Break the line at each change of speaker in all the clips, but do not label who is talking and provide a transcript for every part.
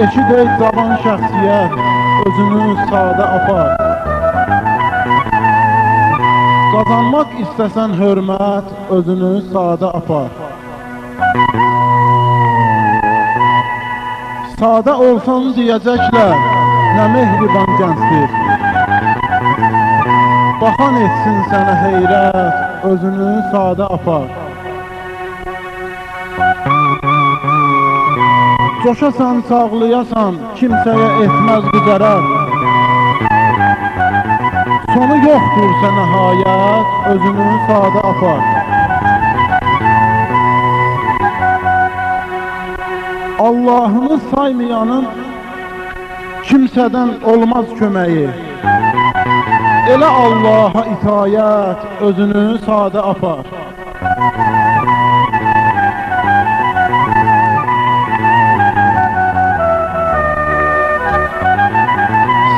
Eşid ey cavan şəxsiyyət, özünü sadə apar. Qazanmaq istəsən hörmət, özünü sadə apar. Sadə olsan deyəcəklər, nə mehriban gəncdir. Baxan etsin sənə heyrət, özünü sadə apar. Coşasan, sağlayasan, kimsəyə etməz bu zərər. Sonu yoxdursa nəhayət, özünü sadə apar. Allahını saymayanın kimsədən olmaz köməyi. Elə Allaha itayət, özünü sadə apar.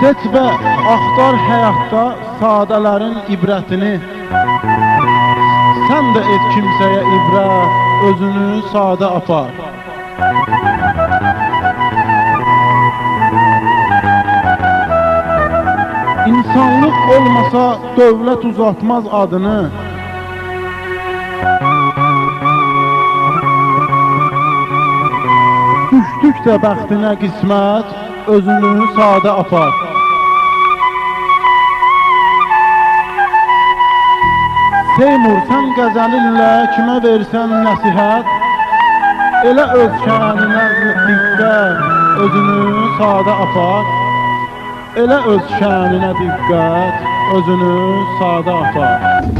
Seç və axtar həyatda sadələrin ibrətini. Sən də et kimsəyə ibrət, özünü sadə apar. İnsanlıq olmasa dövlət uzatmaz adını. Düşdükdə bəxtinə qismət, özünü sadə apar. Seymur, sən qəzəlinlə kimə versən nəsihət, elə öz şəninə diqqət, özünü sadə apar. Elə öz şəninə diqqət, özünü sadə apar.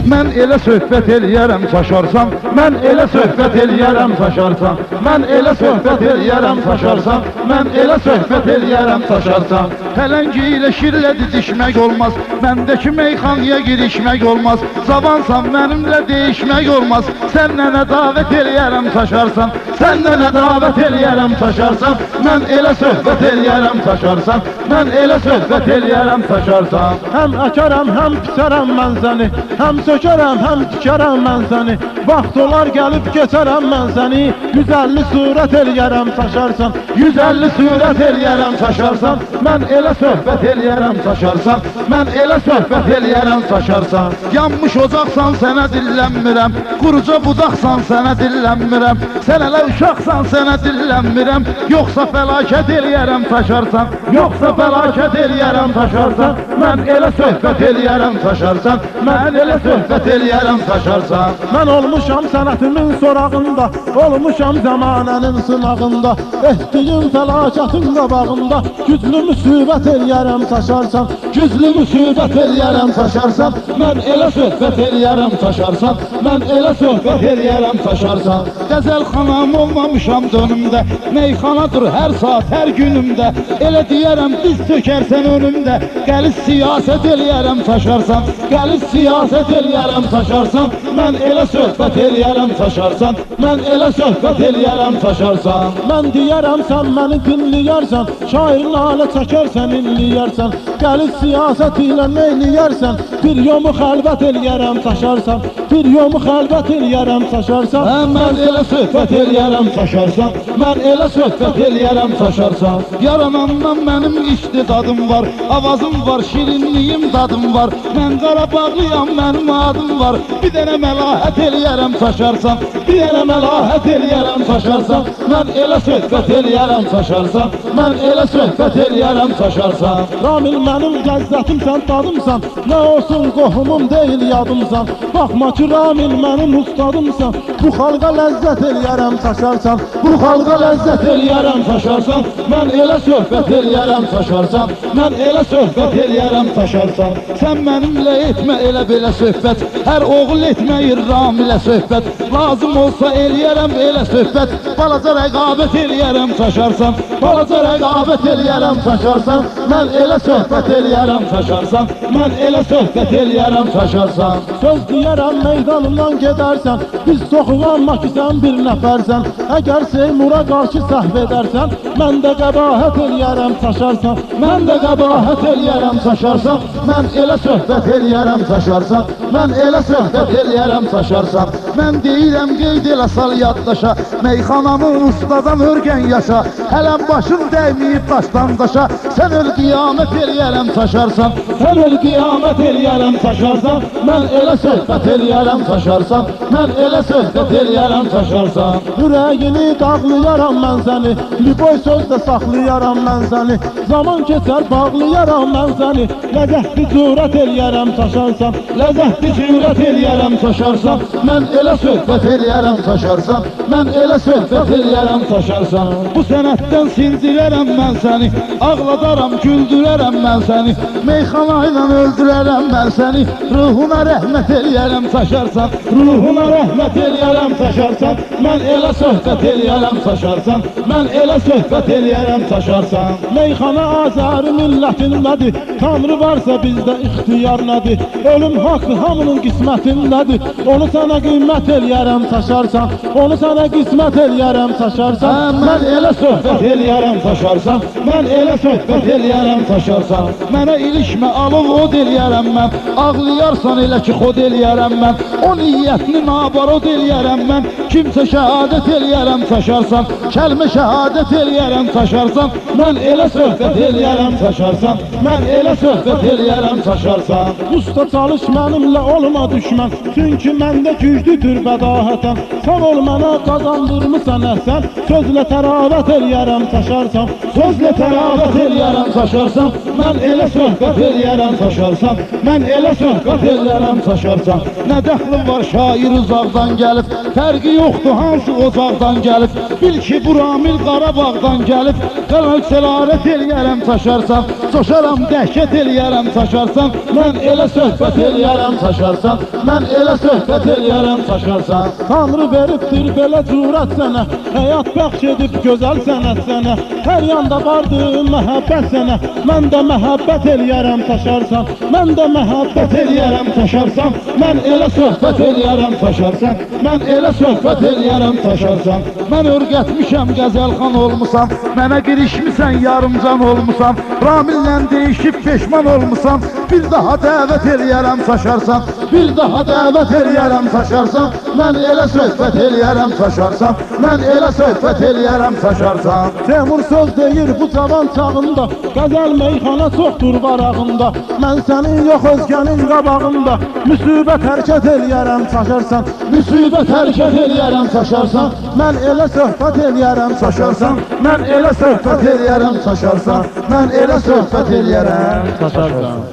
Mən elə söhbət eləyərəm şaşarsan, mən elə söhbət eləyərəm şaşarsan, mən elə söhbət eləyərəm şaşarsan, mən elə söhbət eləyərəm şaşarsan. Pələngi ilə şirlə didişmək olmaz, məndəki meyxanıya girişmək olmaz. Zavansan mənimlə deyişmək olmaz, sənnə davət eləyərəm şaşarsan, sənnə davət eləyərəm şaşarsan, mən elə söhbət eləyərəm şaşarsan, mən elə söhbət eləyərəm şaşarsan.
Həm əkərəm, həm biçərəm mən səni, həm sökərəm, həm tikərəm mən səni. Vaxt olar gəlib keçərəm mən səni, 150 surət eləyərəm şaşarsan, 150 surət eləyərəm şaşarsan, mən elə söhbət eləyərəm şaşarsan, mən elə söhbət eləyərəm şaşarsan. Yanmış ocaqsan sənə dillənmirəm, quruca budaqsan sənə dillənmirəm, sən elə uşaqsan sənə dillənmirəm, yoxsa fəlakət eləyərəm şaşarsan, yoxsa fəlakət eləyərəm şaşarsan, mən elə söhbət eləyərəm şaşarsan, mən elə söhbət eləyərəm şaşarsan. Mən olmuşam sənətimin sorağında, olmuşam zamanənin sınağında, etdiyim fəlakətin qabağında, güclü müsibət eləyərəm şaşarsan, güclü müsibət eləyərəm şaşarsan, mən elə söhbət eləyərəm şaşarsan, mən elə söhbət eləyərəm şaşarsan. Qəzəl xanam olmamışam dönümdə, meyxanadır hər saat, hər günümdə, elə deyərəm diz tökərsən önümdə, qəliz siyasət eləyərəm şaşarsan, qəliz siyasət eləyərəm şaşarsan, mən elə söhbət eləyərəm şaşarsan, mən elə söhbət eləyərəm şaşarsan. Mən deyərəm sən məni dinləyərsən, şair nalə çəkərsən, inləyərsən, qəliz siyasət ilə neyləyərsən, bir yomu xəlvət eləyərəm şaşarsan, bir yomu xəlvət eləyərəm şaşarsan,
mən elə söhbət eləyərəm şaşarsan, mən elə söhbət eləyərəm şaşarsan. Yaranandan mənim istidadım var, avazım var, şirinliyim dadım var, mən Qarabağlıyam, mənim adım var, bir dənə məlahət eləyərəm şaşarsan, bir dənə məlahət eləyərəm şaşarsan, mən elə söhbət eləyərəm şaşarsan, mən elə söhbət eləyərəm şaşarsan.
Ramil mənim ləzzətimsən, dadımsan, nə olsun qohumum deyil yadımsan, baxma ki Ramil mənim ustadımsan, bu xalqa ləzzət eləyərəm şaşarsan, bu xalqa ləzzət eləyərəm şaşarsan, mən elə söhbət eləyərəm şaşarsan, mən elə söhbət eləyərəm şaşarsan.
Sən mənimlə etmə elə belə söhbət, hər oğul etməyir Ramilə söhbət, lazım olsa eləyərəm elə söhbət, balaca rəqabət eləyərəm şaşarsan, balaca rəqabət eləyərəm şaşarsan, mən elə söhbət eləyərəm şaşarsan, mən elə söhbət eləyərəm şaşarsan.
Söz deyərəm meydanından gedərsən, biz soxulanma ki sən bir nəfərsən. Əgər Seymura qarşı səhv edərsən, mən də qəbahət eləyərəm çaşarsan.
Mən də qəbahət eləyərəm çaşarsan. Mən elə söhbət eləyərəm çaşarsan. Mən elə söhbət eləyərəm çaşarsan. Mən deyirəm qeyd elə sal yaddaşa, meyxanamı ustadan örgən yaşa. Hələm başın dəyməyib daşdan daşa, sən öl qiyamət eləyərəm çaşarsan. Sən öl qiyamət eləyərəm çaşarsan. Mən elə söhbət eləyərəm çaşarsan. Mən elə söhbət eləyərəm çaşarsan.
Ürəyini dağlayaram mən səni, liboy sözlə saxlayaram mən səni. Zaman keçər bağlayaram mən səni, ləzzətli cürət eləyərəm çaşarsan.
Ləzzətli cürət eləyərəm çaşarsan. Mən elə söhbət eləyərəm çaşarsan. Mən elə söhbət eləyərəm çaşarsan. Bu sənətdən sindirərəm mən səni, ağladaram, güldürərəm mən səni. Meyxana ilə öldürərəm mən səni, ruhuna rəhmət eləyərəm çaşarsan. Ruhuna rəhmət eləyərəm çaşarsan. Mən elə söhbət eləyərəm çaşarsan. Mən elə söhbət eləyərəm çaşarsan.
Meyxana Azəri millətindədir, Tanrı varsa bizdə ixtiyar nədir? Ölüm haqqı hamının qismətindədir, onu sənə qiymət eləyərəm çaşarsan. Onu sənə qismət eləyərəm çaşarsan.
Mən elə söhbət eləyərəm çaşarsan. Mən elə söhbət eləyərəm çaşarsan. Mənə ilişmə alov od eləyərəm mən, ağlayarsan elə ki xod eləyərəm mən. O niyyətini nabarod eləyərəm mən, kimsə şəhadət eləyərəm çaşarsan. Kəlmə şəhadət eləyərəm çaşarsan. Mən elə söhbət eləyərəm çaşarsan. Mən elə söhbət eləyərəm çaşarsan.
Usta çalış mənimlə olma düşmən, çünki məndə güclüdür bədahətən. Sağ ol mənə qazandırmısan əhsən, sözlə təravət eləyərəm çaşarsan.
Sözlə təravət eləyərəm çaşarsan. Mən elə söhbət eləyərəm çaşarsan. Mən elə söhbət eləyərəm çaşarsan. Nə dəxlim var şair uzaqdan gəlib, fərqi yoxdur hansı ocaqdan gəlib. Bil ki bu Ramil Qarabağdan gəlib, qəlb səlarət eləyərəm çaşarsan. Coşaram dəhşət eləyərəm çaşarsan. Mən elə söhbət eləyərəm çaşarsan. Mən elə söhbət eləyərəm çaşarsan.
Tanrı veribdir belə cürət sənə, həyat bəxş edib gözəl sənət sənə. Hər yanda vardır məhəbbət sənə, mən də məhəbbət eləyərəm çaşarsan. Mən də məhəbbət eləyərəm çaşarsan.
Mən elə söhbət eləyərəm çaşarsan. Mən elə söhbət eləyərəm çaşarsan. Mən örgətmişəm qəzəlxan olmusan, mənə girişmisən yarımcan olmusan. Ramillə deyişib peşman olmusan, bir daha dəvət eləyərəm çaşarsan. Bir daha dəvət eləyərəm çaşarsan. Mən elə söhbət eləyərəm çaşarsan. Mən elə söhbət eləyərəm çaşarsan.
Teymur söz deyir bu cavan çağında, qəzəl meyxana çoxdur varağında. Mən sənin yox özgənin qabağında, müsibət hərəkət eləyərəm çaşarsan.
Müsibət hərəkət eləyərəm çaşarsan.
Mən elə söhbət eləyərəm çaşarsan.
Mən elə söhbət eləyərəm çaşarsan. Mən elə söhbət eləyərəm çaşarsan.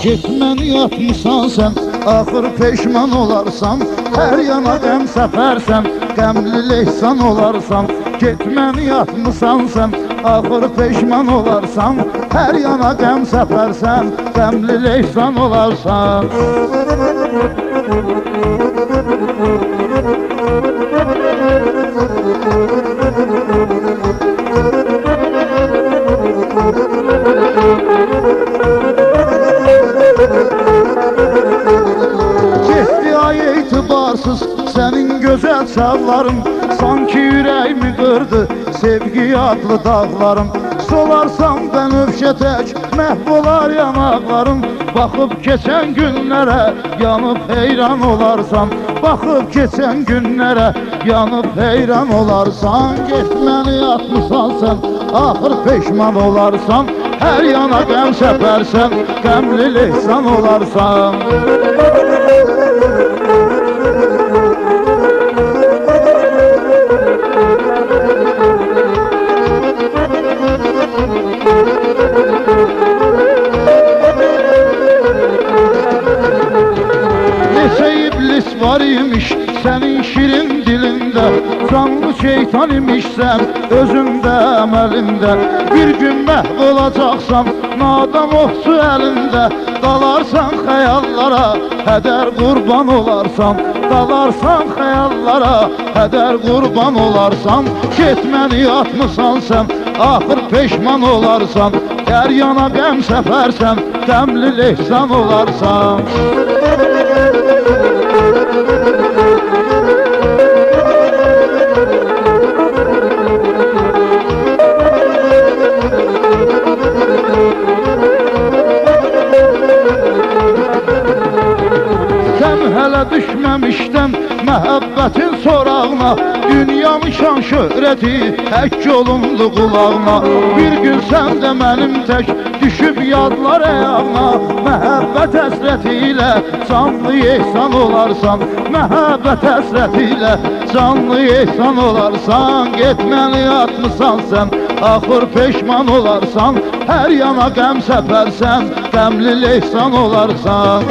Getməni yatmısan sən, axır peşman olarsan. Hər yana qəm səpərsən, qəmli lehsan olarsan. Getməni yatmısan sən, axır peşman olarsan. Hər yana qəm səpərsən, qəmli lehsan olarsan. Sənin gözəl çağlarım sanki ürəyimi qırdı sevgi adlı dağlarım. Solarsan bənövşə tək məhv olar yanaqlarım. Baxıb keçən günlərə yanıb heyran olarsan. Baxıb keçən günlərə yanıb heyran olarsan. Getməni yatmısan sən, axır peşman olarsan. Hər yana qəm səpərsən, qəmli lehsan olarsan. Var imiş sənin şirin dilində, canlı şeytan imişsən özündə əməlində. Bir gün məhv olacaqsan nadam oxçu əlində, dalarsan xəyallara hədər qurban olarsan. Dalarsan xəyallara hədər qurban olarsan. Getməni yatmısan sən, axır peşman olarsan. Hər yana qəm səpərsən, qəmli lehsan olarsan. Hələ düşməmişdən məhəbbətin sorağına, dünyanın şan şöhrəti həkk olundu qulağına. Bir gün sən də mənim tək düşüb yadlar əyağına, məhəbbət həsrəti ilə canlı ehsan olarsan. Məhəbbət həsrəti ilə canlı ehsan olarsan. Getməni atmısan sən, axır peşman olarsan. Hər yana qəm səpərsən, qəmli lehsan olarsan.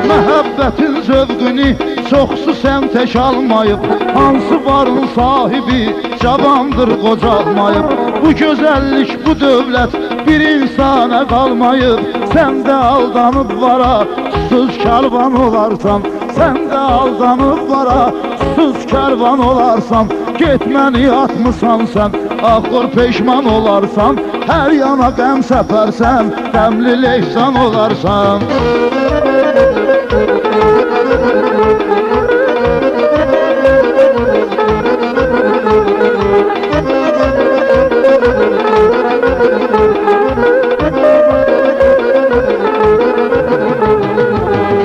Məhəbbətin zövqünü çoxsu sən tək almayıb, hansı varın sahibi cavandır qocalmayıb. Bu gözəllik, bu dövlət bir insana qalmayıb. Sən də aldanıb vara, susuz karvan olarsan. Sən də aldanıb vara, susuz karvan olarsan. Getməni atmısan sən, axır peşman olarsan. Hər yana qəm səpərsən, qəmli lehsan olarsan.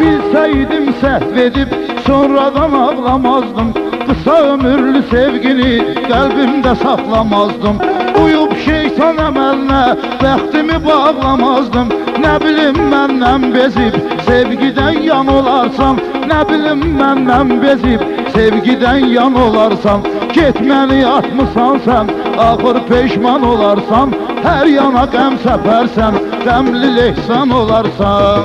Bilsəydim səhv edib sonradan ağlamazdım. Qısa ömürlü sevgini qəlbimdə saxlamazdım. Uyub şeytan əməlinə bəxtimi bağlamazdım. Nə bilim məndən bezib sevgidən yan olarsan. Nə bilim məndən bezib sevgidən yan olarsan. Getməni atmısan sən, axır peşman olarsan. Hər yana qəm səpərsən, qəmli lehsan olarsan.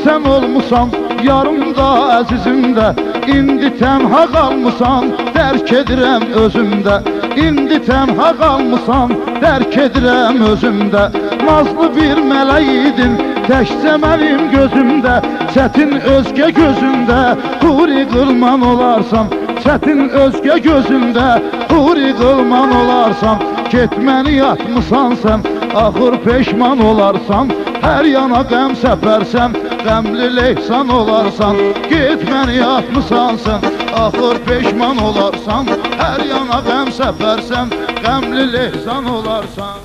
Sən olmusan, yarımda əzizimdə. İndi tənha qalmısan, dərk edirəm özümdə. İndi tənha qalmısan, dərk edirəm özümdə. Nazlı bir mələk idin, təkcə mənim gözümdə. Çətin özgə gözündə, huri qılman olarsan. Çətin özgə gözündə, huri qılman olarsan. Getməni atmısan sən, axır peşman olarsan. Hər yana qəm səpərsən, qəmli lehsan olarsan. Getməni atmısan sən, axır peşman olarsan. Hər yana qəm səpərsən, qəmli lehsan olarsan.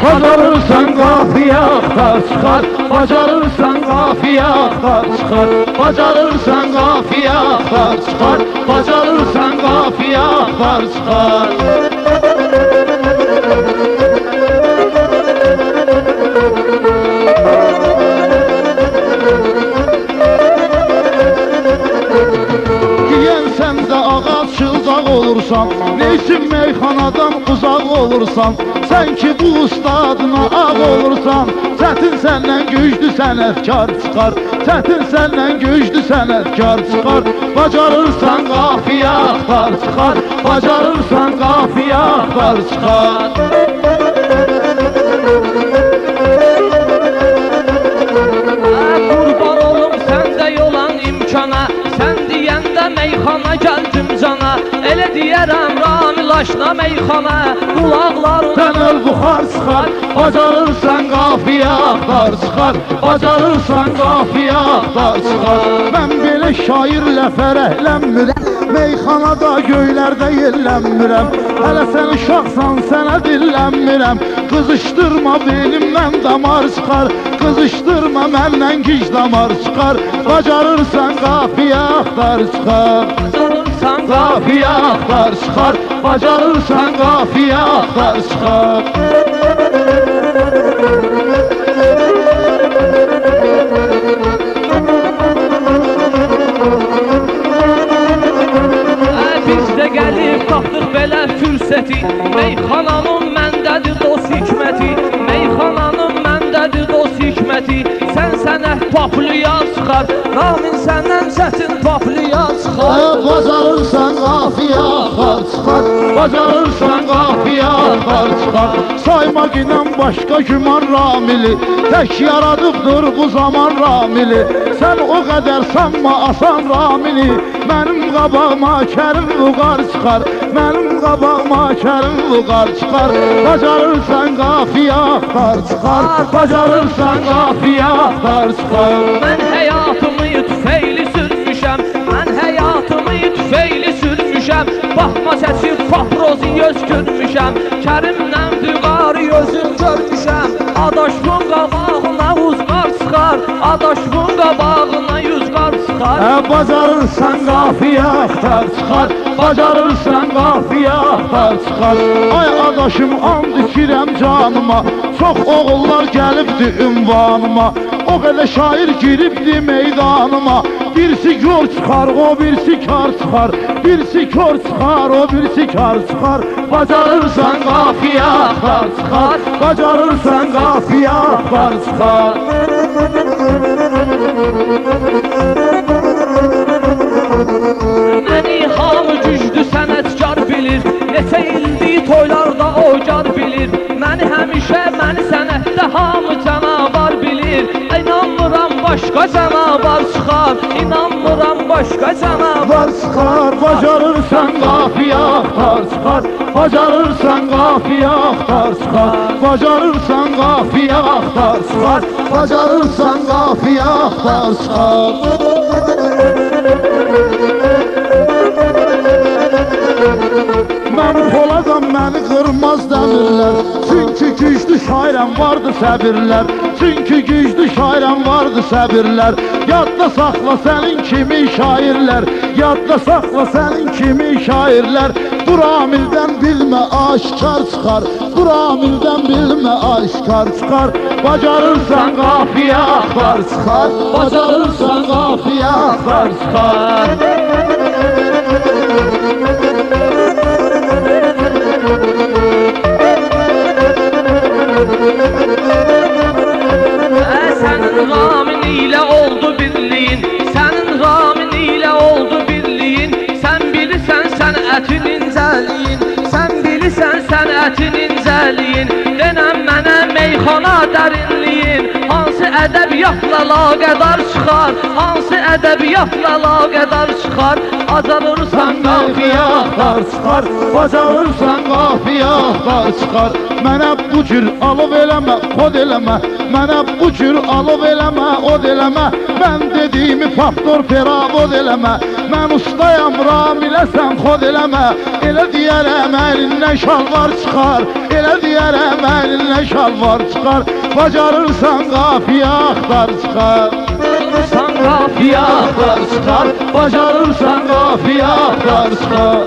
Bacarırsan qafiyə axtar çıxar, bacarırsan qafiyə axtar çıxar, bacarırsan qafiyə axtar çıxar, bacarırsan qafiyə axtar çıxar.
Sən də ağac çıldaq olursan, neysin meyxanadan uzaq olursan. Sən ki bu ustadına ağ olursan, çətin səndən güclü sənətkar çıxar. Çətin səndən güclü sənətkar çıxar. Bacarırsan qafiyə axtar çıxar, bacarırsan qafiyə axtar çıxar.
Qurban olum səndə yolan imkana, sən deyəndə meyxana gəldim cana. Elə deyərəm ramilaşla meyxana, qulaqlarından
öl buxar çıxar. Bacarırsan qafiyə axtar çıxar, bacarırsan qafiyə axtar çıxar. Mən belə şairlə fərəhlənmirəm, meyxanada göylərdə yellənmirəm. Hələ sən uşaqsan, sənə dillənmirəm. Qızışdırma belimdən damar çıxar, qızışdırma məndən gic damar çıxar. Bacarırsan qafiyə axtar çıxar,
bacarırsan
qafiyə axtar çıxar, bacarırsan qafiyə axtar çıxar.
Bir fürsəti Meyxananın məndədir dost hikməti Meyxananın məndədir dost hikməti Sən sənət paplıya çıxar Ramin səndən çətin paplıya çıxar
Bacarırsan qafiyə axar çıxar Bacarırsan qafiyə axar çıxar Saymaq inan başqa güman Ramili Tək yaradıqdır bu zaman Ramili Sən o qədər sanma asan Ramili Mənim qabağıma Kərim Vüqar çıxar Mənim qabağıma Kərim Vüqar çıxar Bacarırsan qafiyə axar çıxar Bacarırsan qafiyə axar çıxar
Mən həyatımı tüfeyli sürmüşəm Mən həyatımı tüfeyli sürmüşəm Baxma çəkib paprozu göz görmüşəm Kərimlə Vüqarı özüm görmüşəm Adaşımın qabağına uzqar çıxar Adaşımın qabağına yüzqar çıxar
Bacarırsan qafiyə axtar çıxar Bacarırsan qafiyə axtar çıxar Ay adaşım and içirəm canıma Çox oğullar gəlibdi ünvanıma O qədər şair giribdi meydanıma Birisi gör çıxar, o birisi kar çıxar Birisi kör çıxar, o birisi kar çıxar Bacarırsan qafiyə axtar çıxar Bacarırsan qafiyə axtar çıxar
Məni hamı güclü sənətkar bilir Neçə ildir toylarda ocar bilir Məni həmişə, məni sənətdə hamı canavar bilir İnanmıram başqa canavar çıxar İnanmıram başqa canavar
çıxar Bacarırsan qafiyə axtar çıxar Bacarırsan qafiyə axtar çıxar Bacarırsan qafiyə axtar çıxar Bacarırsan qafiyə axtar çıxar Mən poladam, məni qırmaz dəmirlər Çünki güclü şairəm vardı səbirlər Çünki güclü şairəm vardı səbirlər Yadda saxla sənin kimi şairlər Yadda saxla sənin kimi şairlər Bu Ramildən bilmə aşkar çıxar Bu Ramildən bilmə aşkar çıxar Bacarırsan qafiyə axtar çıxar Bacarırsan qafiyə axtar çıxar
Sənin Ramin ilə oldu birliyin Sənin Ramin ilə oldu birliyin Sən bilirsən sənətin incəliyin Sən bilirsən sənətin incəliyin Denəm mənə meyxana dərinliyin Hansı ədəbiyyatla laqədar çıxar Hansı ədəbiyyatla laqədar çıxar Bacarırsan qafiyə axtar çıxar
Bacarırsan qafiyə axtar çıxar Mənə bu cür alov eləmə, kod eləmə Mənə bu cür alov eləmə, od eləmə Mən dediyimi faktor feravod eləmə Mən ustayam Ramilə sən xod eləmə Elə deyərəm əlindən şalvar çıxar Elə deyərəm əlindən şalvar çıxar Bacarırsan qafiyə axtar çıxar
Bacarırsan qafiyə
axtar çıxar Bacarırsan qafiyə axtar çıxar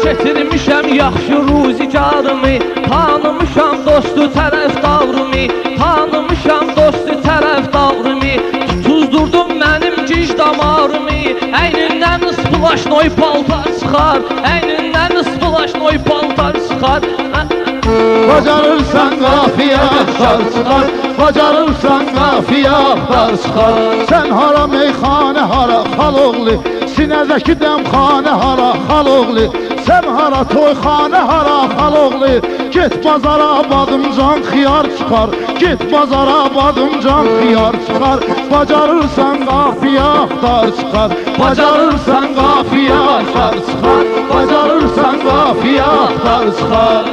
Getirmişəm yaxşı ruzikarımı Tanımışam dostu tərəfdarımı Tanımışam dostu tərəfdarımı Tutuzdurdum mənim gic damarımı Əynindən ıspılaşnoy paltar çıxar Əynindən ıspılaşnoy paltar çıxar
Bacarırsan qafiyə axtar çıxar Bacarırsan qafiyə axtar çıxar Sən hara meyxanə hara xaloğlu Sinədəki dəmxanə hara xaloğlu Sən hara toyxanə hara xaloğlu Get bazara badımcan xiyar çıxar Get bazara badımcan xiyar çıxar Bacarırsan qafiyə axtar çıxar Bacarırsan qafiyə axtar çıxar Bacarırsan qafiyə axtar çıxar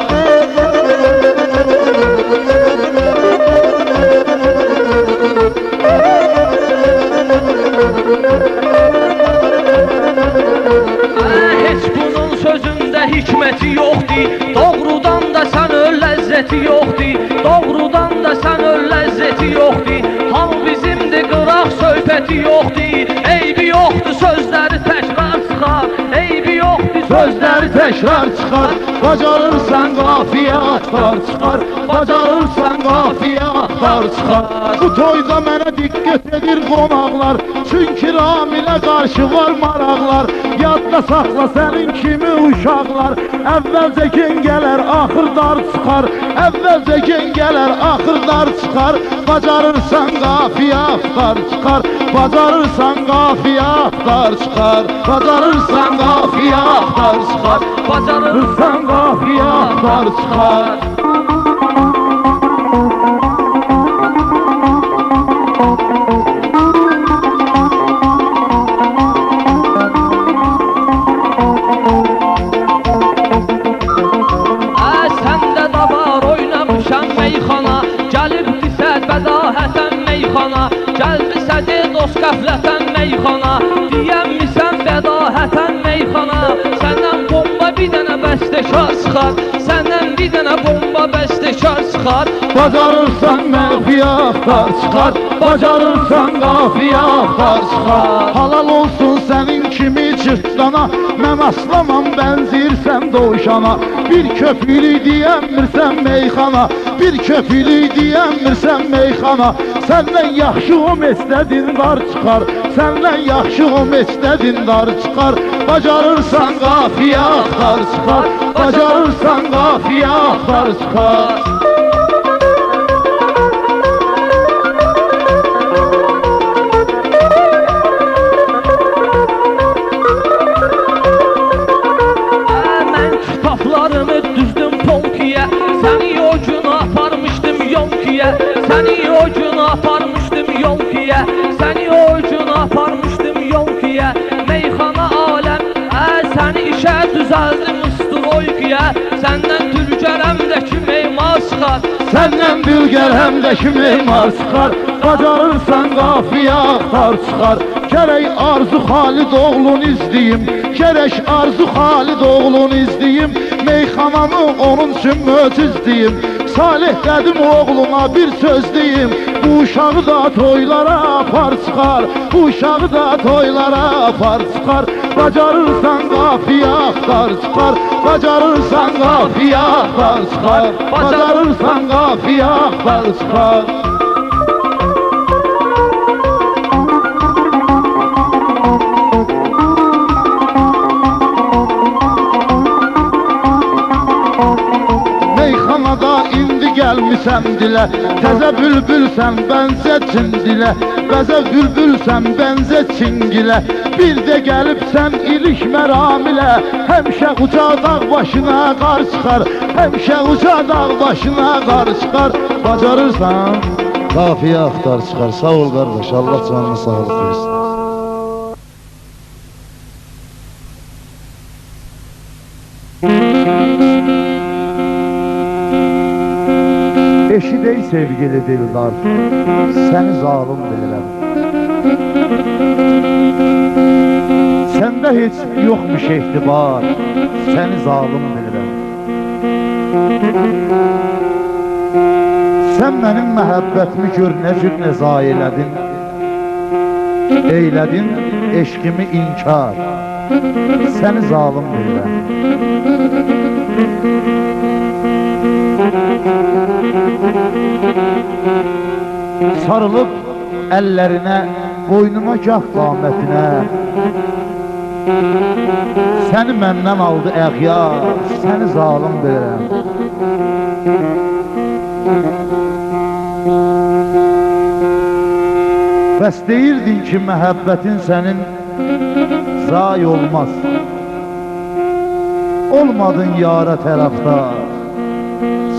Heç bunun sözündə hikməti yoxdur Doğrudan da sən öl ləzzəti yoxdur Doğrudan da sən öl ləzzəti yoxdur Hamı bizimdir qıraq söhbəti yoxdur Eybi yoxdur sözləri təkrar çıxar Eybi yoxdur
Sözləri təkrar çıxar bacarırsan qafiyə axtar çıxar, bacarırsan qafiyə axtar çıxar. Bu toyda mənə diqqət edir qonaqlar, çünki Ramilə qarşı var maraqlar. Yadda saxla sənin kimi uşaqlar, əvvəlcə gen gələr, axır dar çıxar, əvvəlcə gen gələr, axır dar çıxar. Bacarırsan qafiyə axtar çıxar, bacarırsan qafiyə axtar çıxar, bacarırsan qafiyə axtar çıxar, bacarırsan qafiyə axtar çıxar.
Səndə də var oynamışam meyxana, gəlibdisə bədahətən meyxana, gəldisə de dost qəflətən meyxana, deyəmmisən bədahətən meyxana. Səndən bomba bir dənə bəstəkar çıxar, səndən bir dənə bomba bəstəkar çıxar.
Bacarırsan məxfiyə axtar çıxar, bacarırsan qafiyə axtar çıxar. Halal olsun sənin kimi cırtdana, mən aslamam bənzirsən dovşana. Bir köpülük deyəmirsən meyxana, bir köpülük deyəmirsən meyxana. Səndən yaxşı o mesnədin dar çıxar, səndən yaxşı o mesnədin dar çıxar. Bacarırsan qafiyə axtar çıxar, bacarırsan qafiyə axtar çıxar.
Kitablarımı düzdüm polkiyə, səni yolcuna aparmışdım yolkiyə, səni yolcuna aparmışdım yolkiyə, səni yolcuna aparmışdım yolkiyə. Meyxana aləm, səni işə düzəldim ustroykiyə, səndən dülgərəmdəki meymar çıxar,
səndən dülgərəmdəki meymar çıxar. Bacarırsan qafiyə axtar çıxar, gərək Arzu Xalidoğlun izləyim, gərək Arzu Xalidoğlun izləyim. Meyxanamı onun üçün möcüz deyim, Salih dedim oğluna bir söz deyim. Bu uşağı da toylara apar çıxar, bu uşağı da toylara apar çıxar. Bacarırsan qafiyə axtar çıxar, bacarırsan qafiyə axtar çıxar, bacarırsan qafiyə axtar çıxar. Meyxanada indi gəlmisən dilə, təzə bülbülsən bənzə çindilə, bəzə bülbülsən bənzə çingilə. Bir də gəlibsən ilik məramilə, həmişə uca dağ başına qar çıxar, həmişə uca dağ başına qar çıxar. Bacarırsan qafiyə axtar çıxar. Sağ ol qardaş, Allah canına sağlıq versin. Eşid ey sevgili dildar, səni zalım bilirəm. Səndə heç yoxmuş ehtibar, səni zalım bilirəm. Sən mənim məhəbbətimi gör nə cür nəza elədin, eylədin eşqimi inkar, səni zalım bilirəm. Sarılıb əllərinə, boynuma gah qamətinə, səni məndən aldı əğyar, səni zalım bilirəm. Bəs deyirdin ki, məhəbbətin sənin zay olmaz, olmadın yara tərəfdar,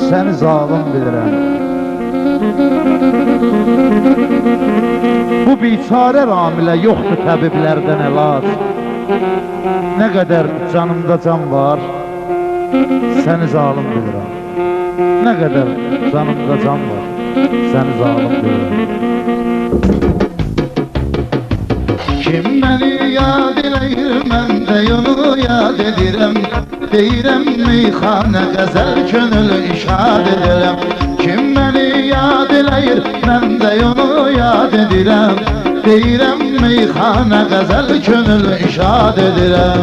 səni zalım bilirəm. Bu biçarə Ramilə yoxdur təbiblərdən əlac, nə qədər canımda can var, səni zalım bilirəm. Nə qədər canımda can var, səni zalım bilirəm. Kim məni yad eləyir, mən də onu yad edirəm. Deyirəm meyxana qəzəl könül işad edirəm. Kim məni yad eləyir, mən də onu yad edirəm. Deyirəm meyxana qəzəl könül işad edirəm.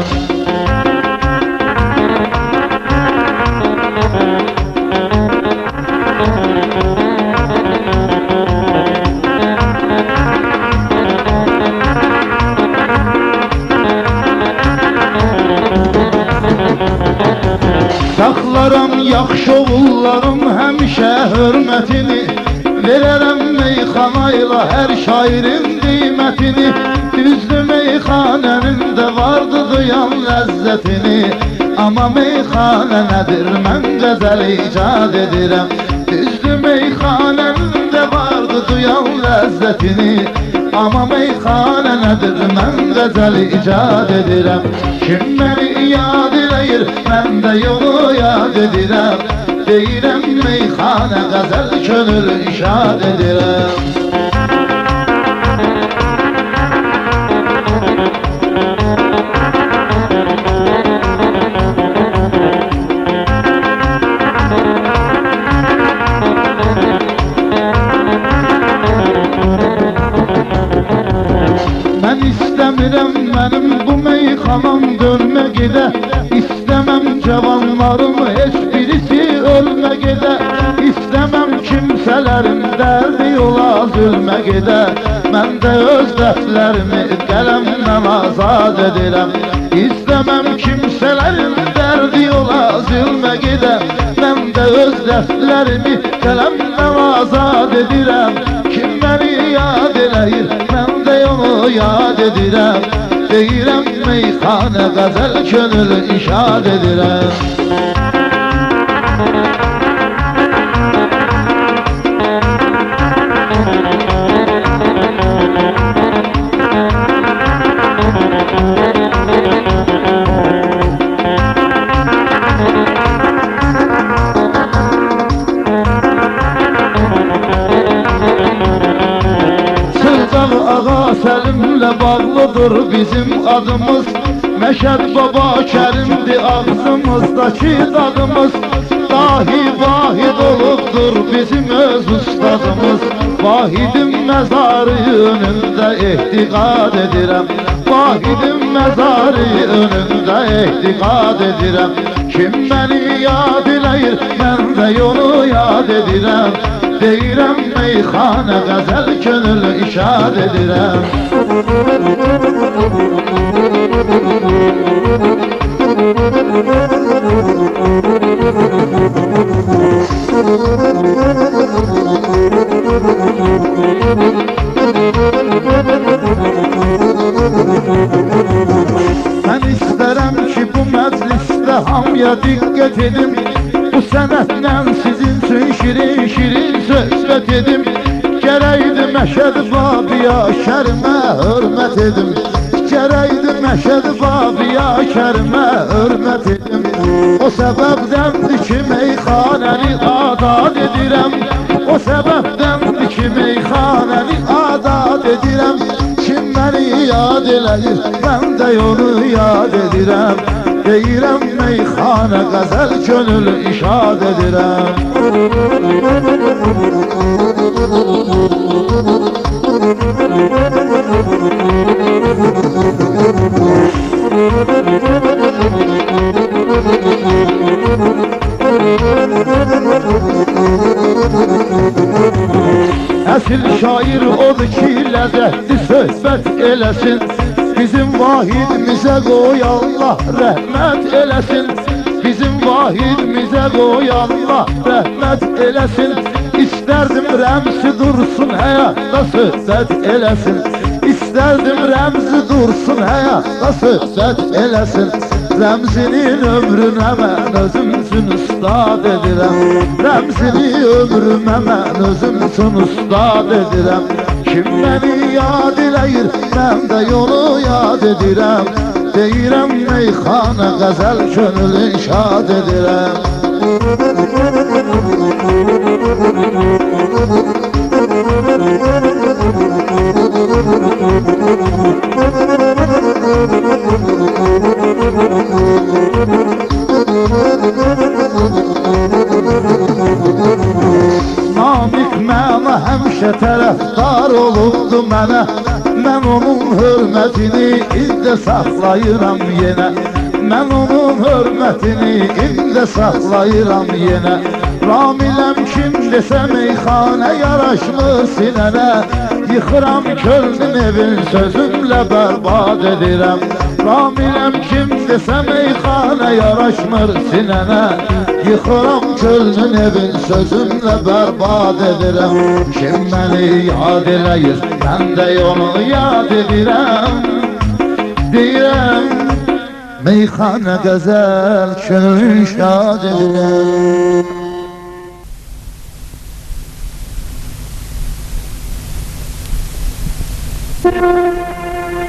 şovullarım həmişə hörmətini verərəm meyxana ilə hər şairin qiymətini. Düzdür meyxanənin də vardı duyan ləzzətini, amma meyxanə nədir mən qəzəl icad edirəm. Düzdür meyxanənin də vardı duyan ləzzətini, amma meyxanə nədir mən qəzəl icad edirəm. Kim məni yad eləyir mən də yolu yad edirəm. Deyirəm meyxanə qəzəl könül işad edirəm. Mən istəmirəm mənim bu meyxanam dönmə gedə. İstəməm cavanlarım heç birisi ölmə gedə. İstəməm kimsələrin dərdi yola zülmə gedə. Mən də öz dərdlərimi qələmdən azad edirəm. İstəməm kimsələrin dərdi yola zülmə gedə. Mən də öz dərdlərimi qələmdən azad edirəm. Kim məni yad eləyir mən də onu yad edirəm. Deyirəm meyxanə qəzəl könül işad edirəm. Ağa Səlimlə bağlıdır bizim adımız. Məşəd Baba Kərimdir ağzımızdakı dadımız. Dahi vahid olubdur bizim öz ustadımız. Vahidin məzarı önündə ehtiqad edirəm. Vahidin məzarı önündə ehtiqad edirəm. Kim məni yad eləyir mən də yolu yad edirəm. Deyirəm meyxanə qəzəl könül işad edirəm. Mən istərəm ki bu məclisdə hamıya diqqət edim. Bu sənətlə sizin üçün şirin-şirin söhbət edim. Gərəkdir Məşəd Babiya Kərimə hörmət edim. Gərəkdir Məşəd Babiya Kərimə hörmət edim. O səbəbdəndir ki meyxanəni adad edirəm. O səbəbdəndir ki meyxanəni adad edirəm. Kim məni yad eləyir mən də onu yad edirəm. Deyirəm meyxanə qəzəl könül işad edirəm. Əsil şair odur ki ləzzətli söhbət eləsin. Bizim vahidimizə qoy Allah rəhmət eləsin. Bizim vahidimizə qoy Allah rəhmət eləsin. İstərdim rəmsi dursun həyatda söhbət eləsin. İstərdim rəmsi dursun həyatda söhbət eləsin. Rəmzinin ömrünə mən özüm üçün ustad edirəm. Rəmzini ömrümə mən özüm üçün ustad edirəm. Kim məni yad eləyir mən də yolu yad edirəm. Deyirəm meyxanə qəzəl könül işad edirəm. Namik mənə həmişə tərəfdar olubdu mənə. Mən onun hörmətini indi saxlayıram yenə. Mən onun hörmətini indi saxlayıram yenə. Ramiləm kim desə meyxanə yaraşmır sinənə. Yıxıram könlün evin sözümlə bərbad edirəm. Ramiləm kim desə meyxana yaraşmır sinənə Yıxıram könlün evin sözümlə bərbad edirəm Kim məni yad eləyir, mən də onu yad edirəm Deyirəm, meyxana qəzəl, könlün şad edirəm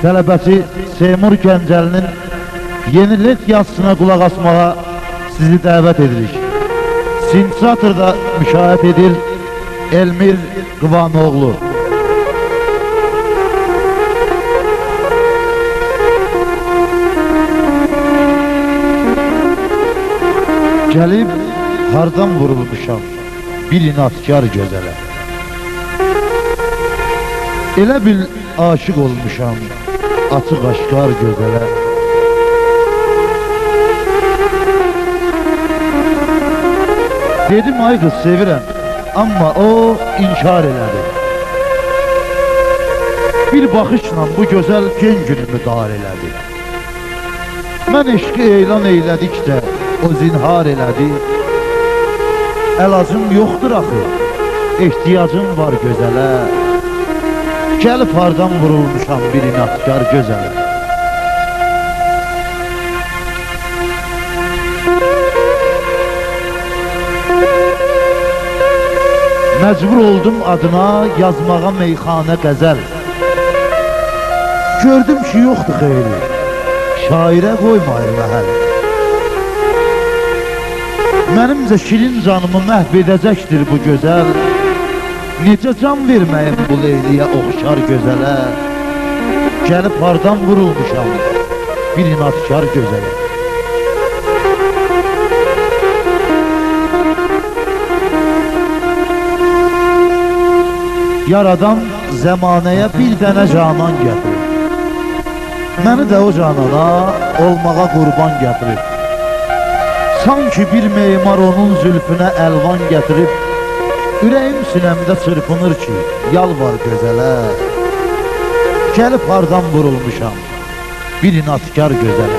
Tələbəsi Seymur Gəncəlinin yeni led yazısına qulaq asmağa sizi dəvət edirik. Sintezatorda müşahidə edir Elmir Qıvanoğlu. Gəlib hardan vurulmuşam bir inatkar gözələ Elə bil aşık olmuşam açıq aşkar gözələ Dedim ay qız sevirəm amma o inkar elədi Bir baxışla bu gözəl gen günümü dar elədi Mən eşqi elan eylədikcə o zinhar elədi Əlacım yoxdur axı ehtiyacım var gözələ Gəlib hardan vurulmuşam bir inatkar gözələ Məcbur oldum adına yazmağa meyxana qəzəl Gördüm ki yoxdur xeyri şairə qoymayır məhəl Mənimcə şirin canımı məhv edəcəkdir bu gözəl Necə can verməyim bu leyliyə oxşar gözələ Gəlib hardan vurulmuşam bir inatkar gözələ Yaradan zəmanəyə bir dənə canan gətirir Məni də o canana olmağa qurban gətirir Sanki bir meymar onun zülfünə əlvan gətirib Ürəyim sinəmdə çırpınır ki, yalvar gözələ Gəlib hardan vurulmuşam bir inatkar gözələ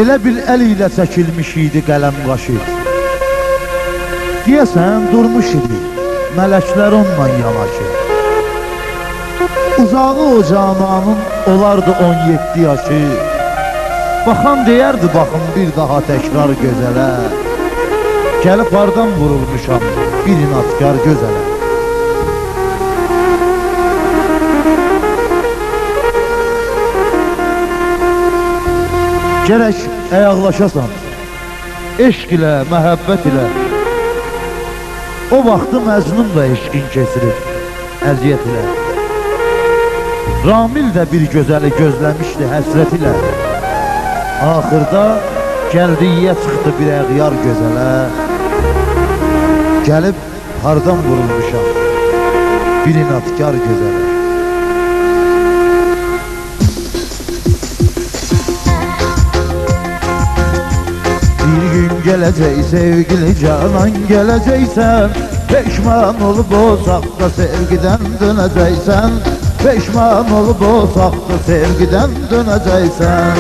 Elə bil əl ilə çəkilmiş idi qələm qaşı Deyəsən durmuş idi, mələklər onunla yanaşı Uzağı o cananın olardı 17 yaşı Baxan deyərdi baxın bir daha təkrar gözələ Gəlib hardan vurulmuşam bir inatkar gözələ Gərək əyaqlaşasan eşq ilə, məhəbbət ilə O vaxtı Məcnun da eşqin kesilir əziyyət ilə Ramil də bir gözəli gözləmişdi həsrət ilə Axırda gəldiyə çıxdı bir əğyar gözələ Gəlib hardan vurulmuşam bir inatkar gözələ Bir gün gələcək sevgili canan gələcəksən Peşman olub o saxta sevgidən dönəcəksən Peşman olub o saxta sevgidən dönəcəksən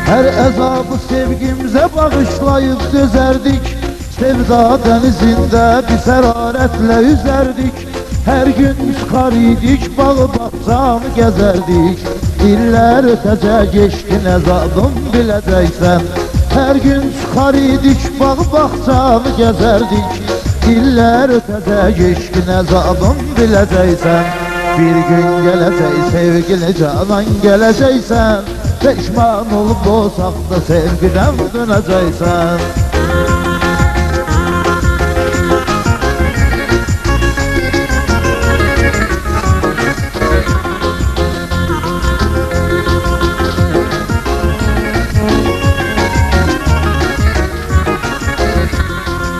Hər əzabı sevgimizə bağışlayıb dözərdik Sevda dənizində bir sərarətlə üzərdik Hər gün çıxar idik, bağı baxçanı gəzərdik İllər ötəcək, eşqin əzabım biləcəksən Hər gün çıxar idik, bağı baxçanı gəzərdik İllər ötəcək, eşqin əzabım biləcəksən Bir gün gələcək, sevgili canan gələcəksən Peşman olub o saxta sevgidən dönəcəksən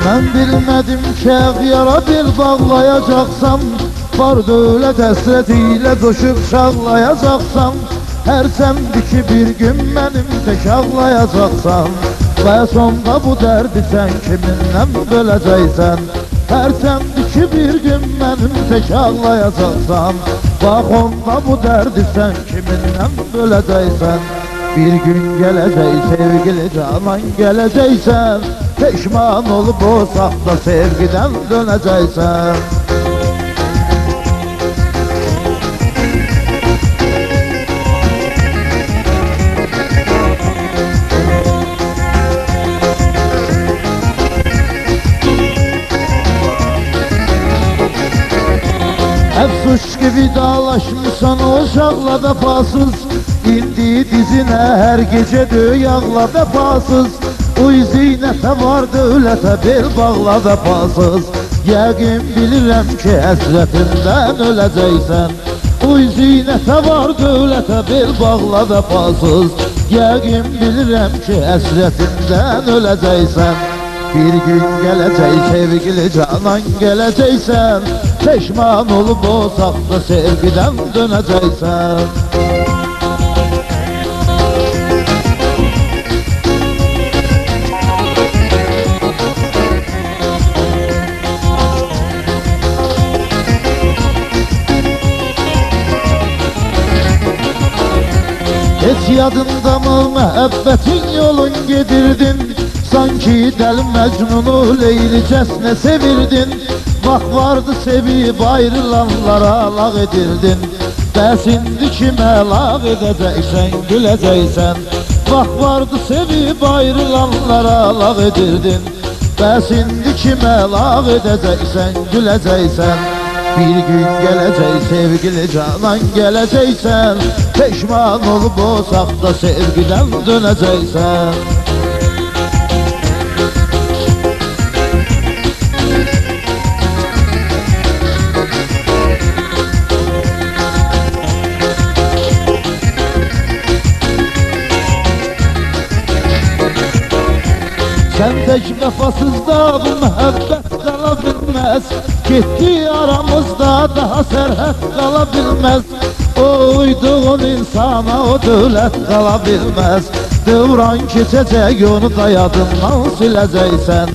Ben bilmedim ki yara bir bağlayacaksam, var dövlət həsretiyle coşup şağlayacaksam, her semdi ki bir gün benim tek ağlayacaksan, ve sonda bu derdi sen kiminle böleceksen. Her semdi ki bir gün benim tek ağlayacaksan, bak onda bu derdi sen kiminle böleceksen. Bir gün gelecek sevgili canan geleceksen, pişman olup o sahte sevgiden döneceksen. Efsus gibi dağlaşmışsan o uşakla vefasız, İndi dizine her gece döyağla vefasız. Uy ziynete var dövlete bir bağla vefasız. Yəqin bilirəm ki həsretinden öleceksen. Uy ziynete var dövlete bir bağla vefasız. Yəqin bilirəm ki həsretinden öleceksen. Bir gün gelecek sevgili canan geleceksen, pişman olup o sahte sevgiden döneceksen. Hiç yadında mı mühabbetin yolun gedirdin? Sanki deli Mecnun'u Leylicesine sevirdin. Bak vardı sevip ayrılanlara lağ edirdin. Besindi kime lağ edeceksen güleceksen. Bak vardı sevip ayrılanlara lağ edirdin. Besindi kime lağ edeceksen güleceksen. Bir gün gelecek sevgili canan geleceksen, pişman olup o sahte sevgiden döneceksen. Sen tek vefasızda bu müebbet kalabilmez. Gitti aramızda daha serhat kalabilmez. O uyduğun insana o dövlet kalabilmez. Devran geçecek onu da yadından sileceksen.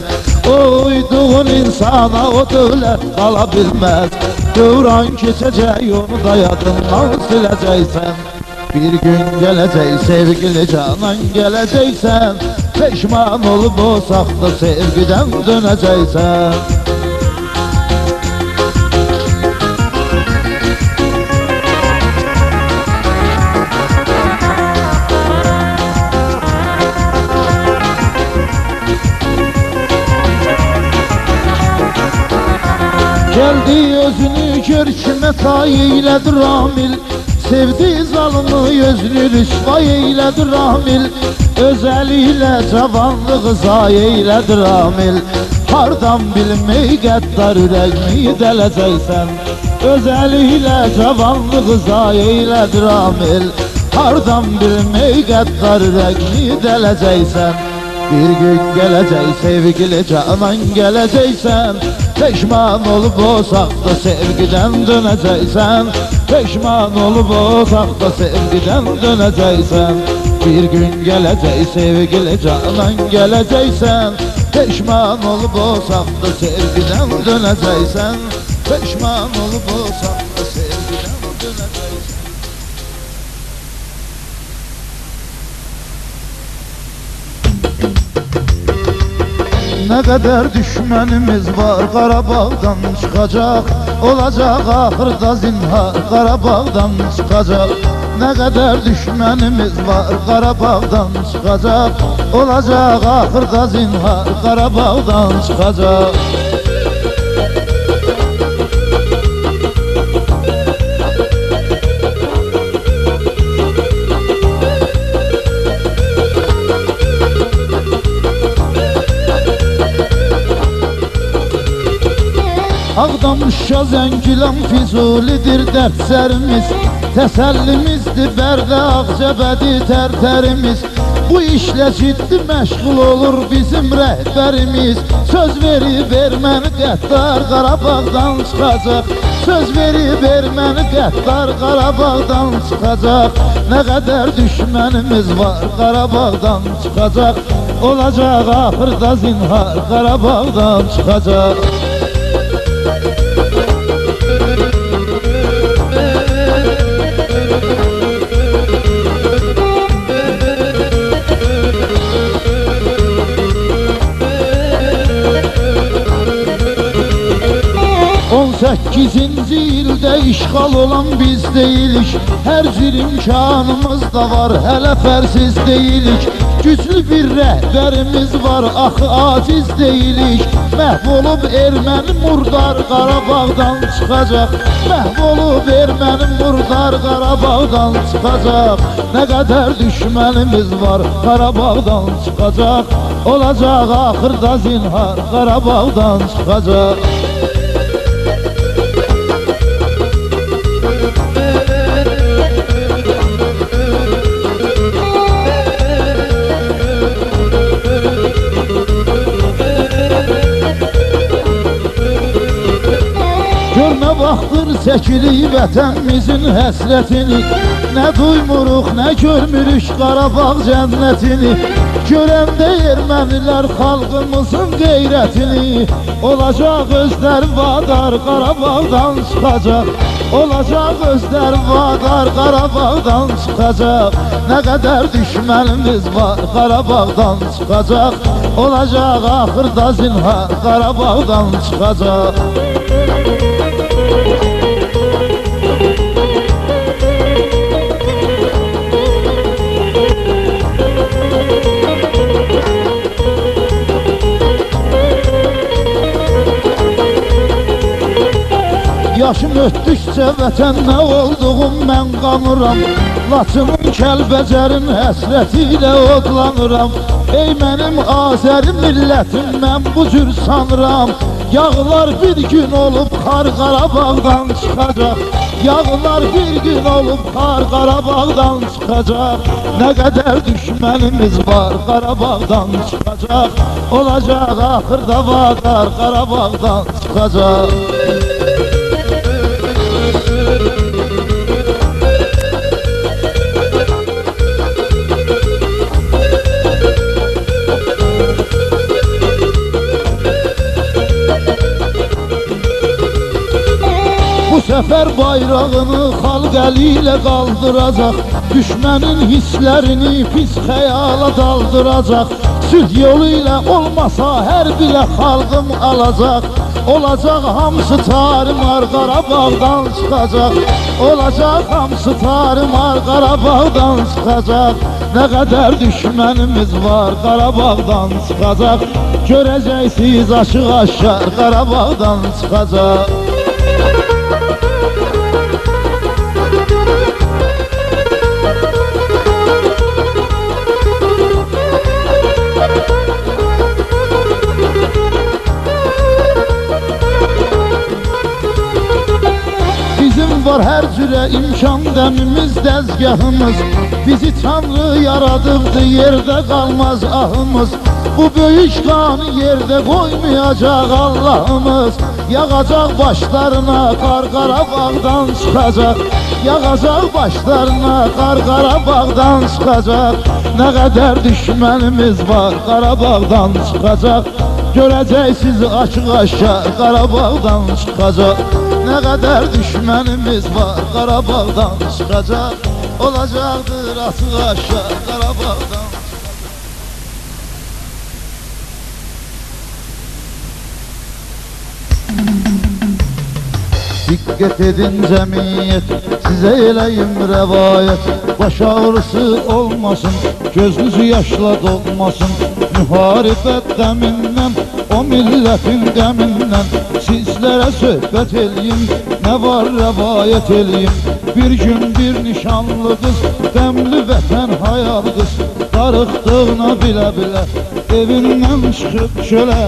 O uyduğun insana o dövlet kalabilmez. Devran geçecek onu da yadından sileceksen. Bir gün gelecek sevgili canan geleceksen, pişman olup o sahte sevgiden döneceksen. Geldi özünü gör kime tay eyledir amil. Sevdi zalımı özünü rüsvay eyledir amil. Özeliyle cavanlığı zayi eyledir amil. Hardan bilmeyi qəddar ürəkmi deleceksen. Özeliyle cavanlığı zayi eyledir amil. Hardan bilmeyi qəddar ürəkmi deleceksen. Bir gün gelecek sevgili canan geleceksen, pişman olup o sahte sevgiden döneceksen. Pişman olup o sahte sevgiden döneceksen. Bir gün gelecek sevgili canan geleceksen, pişman olup o sahte sevgiden döneceksen. Pişman olup o sahte sevgiden döneceksen. Ne kadar düşmanımız var Qarabağdan çıkacak. Olacak ahırda zinhar Qarabağdan çıkacak. Ne kadar düşmanımız var Qarabağdan çıkacak. Olacak ahırda zinhar Qarabağdan çıkacak. Ağdam, Şuşa, Zəngilan, Füzulidir dərslərimiz. Təsəllimizdir Bərdə, Ağcabədi tərtərimiz. Bu işlə ciddi məşğul olur bizim rəhbərimiz. Söz verib erməni qəddar Qarabağdan çıxacaq. Söz verib erməni qəddar Qarabağdan çıxacaq. Nə qədər düşmənimiz var Qarabağdan çıxacaq. Olacaq axırda zinhar Qarabağdan çıxacaq. Səkkizinci ildə işğal olan biz deyilik. Hər cür imkanımız da var, hələ fərsiz deyilik. Güclü bir rəhbərimiz var, axı aciz deyilik. Məhv olub erməni murdar Qarabağdan çıxacaq. Məhv olub erməni murdar Qarabağdan çıxacaq. Nə qədər düşmənimiz var Qarabağdan çıxacaq. Olacaq axırda zinhar Qarabağdan çıxacaq. Vaxtdır çəkirik vətənimizin həsrətini. Nə duymuruq, nə görmürük Qarabağ cənnətini. Görəndə ermənilər xalqımızın qeyrətini. Olacaq özləri vadar Qarabağdan çıxacaq. Olacaq özləri vadar Qarabağdan çıxacaq. Nə qədər düşmənimiz var Qarabağdan çıxacaq. Olacaq axırda zinhar Qarabağdan çıxacaq. Yaşım ötdükcə vətənə olduğum mən qanıram. Laçının, Kəlbəcərin həsrəti ilə odlanıram. Ey mənim Azəri millətim, mən bu cür sanıram. Yağlar bir gün olub xar Qarabağdan çıxacaq. Yağlar bir gün olub xar Qarabağdan çıxacaq. Nə qədər düşmənimiz var Qarabağdan çıxacaq. Olacaq axırda vadar Qarabağdan çıxacaq. Bu səfər bayrağını xalq əli ilə qaldıracaq. Düşmənin hisslərini pis xəyala daldıracaq. Sülh yolu ilə olmasa hər bilə xalqım alacaq. Olacaq hamısı tarımar Qarabağdan çıxacaq. Olacaq hamısı tarımar Qarabağdan çıxacaq. Nə qədər düşmənimiz var Qarabağdan çıxacaq. Görəcəksiniz açıq aşkar Qarabağdan çıxacaq. Var hər cürə imkan dəmimiz, dəzgahımız. Bizi Tanrı yaradıbdı, yerdə qalmaz ahımız. Bu böyük qanı yerdə qoymayacaq Allahımız. Yağacaq başlarına qar Qarabağdan çıxacaq. Yağacaq başlarına qar Qarabağdan çıxacaq. Nə qədər düşmənimiz var Qarabağdan çıxacaq. Görəcəksiniz açıq aşkar Qarabağdan çıxacaq. Nə qədər düşmənimiz var Qarabağdan çıxacaq. Olacaqdır açıq aşkar Qarabağdan. Diqqət edin cəmiyyət, sizə eləyim rəvayət. Baş ağrısı olmasın, gözünüzü yaşla dolmasın. Müharibət qəmindən, o millətin qəmindən sizlərə söhbət eləyim, nə var rəvayət eləyim. Bir gün bir nişanlı qız, qəmli vətən hayal qız, darıxdığına bilə-bilə evindən çıxıb çölə,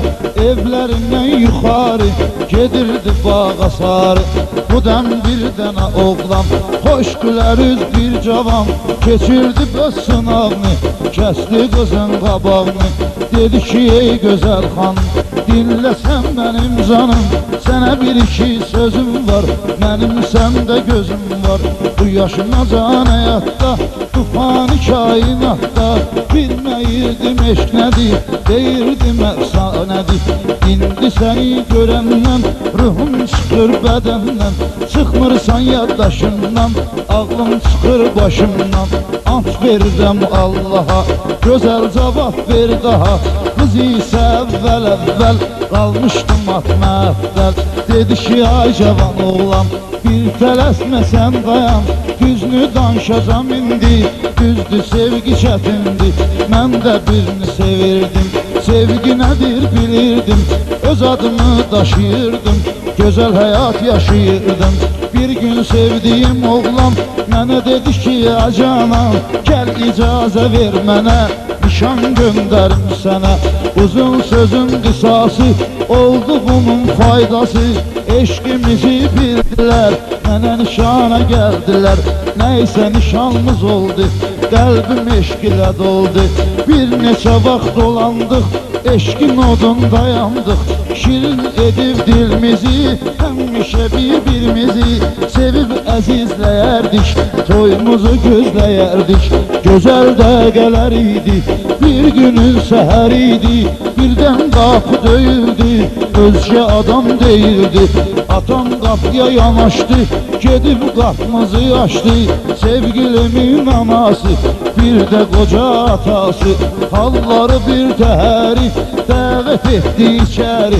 evlərindən yuxarı gedirdi bağa sarı. Bu dəm bir dənə oğlan, xoş gülər üz bir cavan, keçirdi öz sınavını, kəsdi qızın qabağını. Dedi ki ey gözəl xanım, dinləsən mənim canım, sənə bir iki sözüm var, mənim səndə gözüm var. Bu yaşına can həyatda, tufani kainatda, bilməyirdim eşq nədir, deyirdim əfsanədir. İndi səni görəndən, ruhum çıxır bədəndən, çıxmırsan yaddaşından, ağlım çıxır başımdan. Ant verirəm Allaha, gözəl cavab ver daha. Qız isə əvvəl qalmışdım atmətəl. Dedi ki ay cavan oğlan, bir tələsməsən dayan, düzünü danışacam indi, düzdür sevgi çətindir. Mən də birini sevirdim, sevgi nədir bilirdim, öz adımı daşıyırdım, gözəl həyat yaşayırdım. Bir gün sevdiyim oğlan mənə dedi ki acanan, gəl icazə ver mənə, nişan göndərim sənə. Uzun sözün qısası, oldu bunun faydası, eşqimizi bildilər, mənə nişana gəldilər. Nəysə nişanımız oldu, qəlbim eşq ilə doldu. Bir neçə vaxt dolandıq, eşqin odunda yandıq. Şirin edib dilimizi, həmişə bir-birimizi sevib əzizləyərdik, toyumuzu gözləyərdik. Gözəl dəqiqələr idi, bir günün səhər idi, birdən qapı döyüldü, özgə adam deyildi. Atam qapıya yanaşdı, gedib qapımızı açdı, sevgilimin anası, bir də qoca atası. Halları bir təhəri dəvət etdi içəri,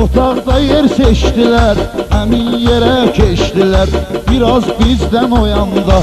otaqda yer seçdilər, həmin yerə keçdilər. Biraz bizdən o yanda,